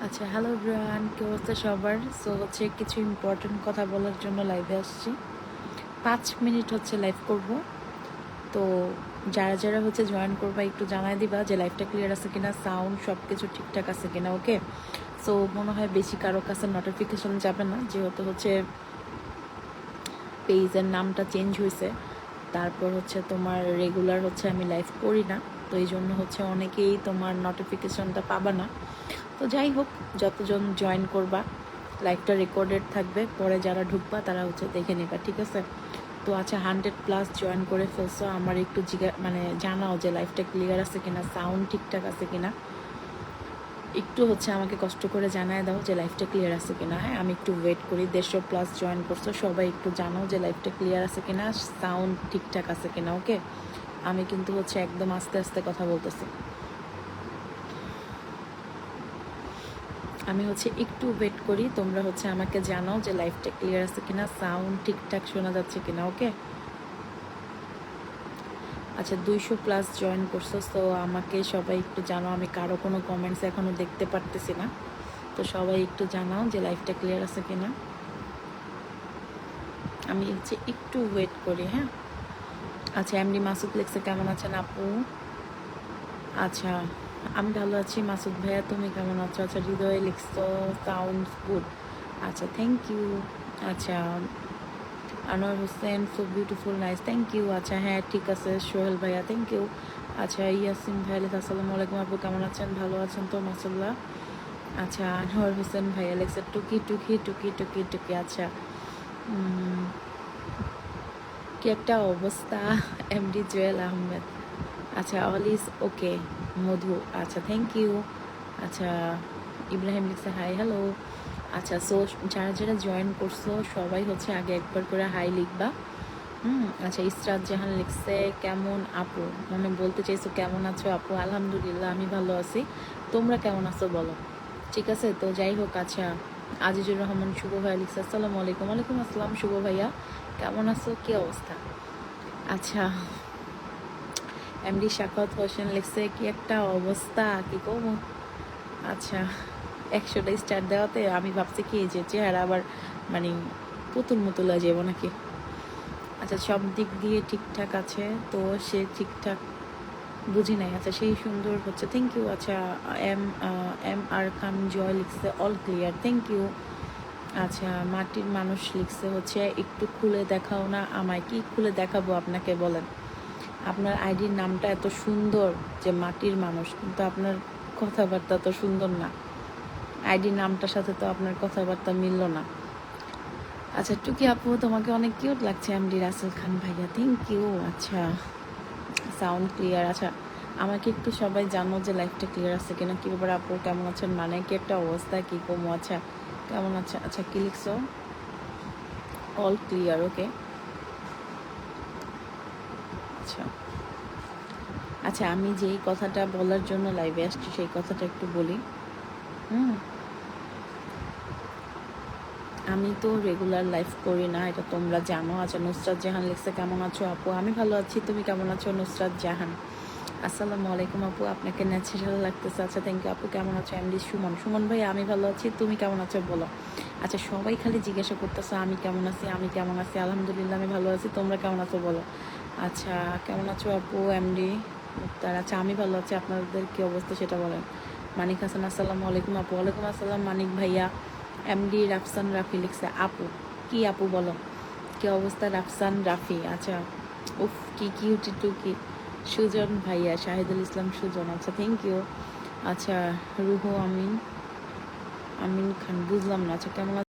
আচ্ছা, hello everyone, কি অবস্থা সবার? সো হচ্ছে কিছু ইম্পর্টেন্ট কথা বলার জন্য লাইভে আসছি। 5 মিনিট হচ্ছে লাইভ করব। তো যারা যারা হচ্ছে জয়েন করবা একটু জানাই দিবা যে লাইভটা ক্লিয়ার আছে কিনা, সাউন্ড সব কিছু ঠিকঠাক আছে কিনা। ওকে, সো মনে হয় বেশি কারো কাছে নোটিফিকেশন যাবে না, যেহেতু হচ্ছে পেজের নামটা চেঞ্জ হয়েছে। তারপর হচ্ছে তোমার রেগুলার হচ্ছে আমি লাইভ করি না, তো এই জন্য হচ্ছে অনেকেই তোমার নোটিফিকেশনটা পাবা না। তো যাই হোক, যতজন জয়েন করবা লাইভটা রেকর্ডেড থাকবে, পরে যারা ঢুকবা তারা হচ্ছে দেখে নেবা, ঠিক আছে? তো আচ্ছা, 100+ জয়েন করে ফেলছো, আমার একটু মানে জানাও যে লাইভটা ক্লিয়ার আছে কিনা, সাউন্ড ঠিকঠাক আছে কিনা। একটু হচ্ছে আমাকে কষ্ট করে জানায় দাও যে লাইভটা ক্লিয়ার আছে কিনা। হ্যাঁ, আমি একটু ওয়েট করি। 150+ জয়েন করছো, সবাই একটু জানাও যে লাইভটা ক্লিয়ার আছে কিনা, সাউন্ড ঠিকঠাক আছে কিনা। ওকে, আমি কিন্তু হচ্ছে একদম আস্তে আস্তে কথা বলতেছি। আমি হচ্ছে একটু ওয়েট করি, তোমরা হচ্ছে আমাকে জানাও যে লাইভটা ক্লিয়ার আছে কিনা, সাউন্ড ঠিকঠাক শোনা যাচ্ছে কিনা। ওকে, আচ্ছা 200+ জয়েন করছো, তো আমাকে সবাই একটু জানাও। আমি কারো কোনো কমেন্টস এখনও দেখতে পারতেছি না, তো সবাই একটু জানাও যে লাইভটা ক্লিয়ার আছে কিনা। আমি হচ্ছে একটু ওয়েট করি। হ্যাঁ, আচ্ছা, এমডি মাসুদ লেখছে কেমন আছেন আপু? আচ্ছা, আমি ভালো আছি মাসুদ ভাইয়া, তুমি কেমন আছো? আচ্ছা, হৃদয় লিখছো সাউন্ডস গুড। আচ্ছা, থ্যাংক ইউ। আচ্ছা, Anwar Hossain so beautiful, nice, thank you. আচ্ছা হ্যাঁ, ঠিক আছে সোহেল ভাইয়া, থ্যাংক ইউ। আচ্ছা, ইয়াসিন ভাইয়া লেখা আসসালামু আলাইকুম আপু, কেমন আছেন? ভালো আছেন তো? মাসাল্লাহ। আচ্ছা, আনোয়ার হোসেন ভাইয়া লেখছে টুকি টুকি টুকি টুকি টুকি। আচ্ছা, কি একটা অবস্থা। এমডি জুয়েল আহমেদ, আচ্ছা, অল ইজ ওকে মধু, আচ্ছা থ্যাংক ইউ। আচ্ছা, ইব্রাহিম লিখছে হাই হ্যালো। আচ্ছা, সো যারা যারা জয়েন করছো সবাই হচ্ছে আগে একবার করে হাই লিখবা। আচ্ছা, ইসরাত জাহান লিখছে কেমন আপু, মানে বলতে চাইছো কেমন আছো আপু? আলহামদুলিল্লাহ, আমি ভালো আছি, তোমরা কেমন আছো বলো? ঠিক আছে, তো যাই হোক। আচ্ছা, আজিজুর রহমান শুভ ভাইয়া লিখছে আসসালামু আলাইকুম। ওয়ালাইকুম আসসালাম শুভ ভাইয়া, কেমন আছো, কি অবস্থা? আচ্ছা, এমডি শাকাত হোসেন লিখছে কি একটা অবস্থা, কি কমু। আচ্ছা, 100টা স্টার দেওয়াতে আমি ভাবছি কি যে চেহারা আবার মানে পুতুল মুতুল হয়ে যাবো নাকি। আচ্ছা, সব দিক দিয়ে ঠিকঠাক আছে, তো সে ঠিকঠাক বুঝি নাই। আচ্ছা, সেই সুন্দর হচ্ছে, থ্যাংক ইউ। আচ্ছা, এম এম আর খান জয় লিখছে অল ক্লিয়ার, থ্যাংক ইউ। আচ্ছা, মাটির মানুষ লিখছে হচ্ছে একটু খুলে দেখাও না আমায়। কি খুলে দেখাবো আপনাকে বলেন? আপনার আইডির নামটা এত সুন্দর যে মাটির মানুষ, কিন্তু আপনার কথাবার্তা তো সুন্দর না। আইডির নামটার সাথে তো আপনার কথাবার্তা মিলল না। আচ্ছা, টুকি আপু তোমাকে অনেক কিউট লাগছে। এমডি রাসেল খান ভাইয়া, থ্যাংক ইউ। আচ্ছা, সাউন্ড ক্লিয়ার। আচ্ছা, আমাকে একটু সবাই জানো যে লাইফটা ক্লিয়ার আছে কিনা। কি ব্যাপার আপু, কেমন আছেন? মানে কি একটা অবস্থা, কি কমো। আচ্ছা, কেমন আছে? আচ্ছা, কি লিখছো? অল ক্লিয়ার, ওকে। আচ্ছা, আচ্ছা, আমি যেই কথাটা বলার জন্য লাইভে আসছি সেই কথাটা একটু বলি। হুম, আমি তো রেগুলার লাইভ করি না, এটা তোমরা জানো। আচ্ছা, নুসরাত জাহান লিখছে কেমন আছো আপু? আমি ভালো আছি, তুমি কেমন আছো? নুসরাত জাহান, আসসালামু আলাইকুম আপু, আপনাকে ন্যাচারাল লাগতেছে। আচ্ছা, থ্যাংক ইউ আপু। কেমন আছো? এমডি সুমন, সুমন ভাই আমি ভালো আছি, তুমি কেমন আছো বলো? আচ্ছা, সবাই খালি জিজ্ঞাসা করতেছো আমি কেমন আছি, আমি কেমন আছি। আলহামদুলিল্লাহ, আমি ভালো আছি, তোমরা কেমন আছো বলো? আচ্ছা, কেমন আছো আপু? এমডি মুক্তার, আচ্ছা আমি ভালো আছি, আপনাদের কি অবস্থা সেটা বলেন। মানিক হাসান, আসসালামু আলাইকুম আপু। ওয়ালাইকুম আসসালাম মানিক ভাইয়া। এমডি রাফসান রাফি লিখছে আপু, কি আপু বলো, কি অবস্থা রাফসান রাফি? আচ্ছা, উফ কি কিউটি টুকি। সুজন ভাইয়া, শাহিদুল ইসলাম সুজন, আচ্ছা থ্যাংক ইউ। আচ্ছা, রুহু আমিন, আমিন খান, বুঝলাম না। আচ্ছা, কেমন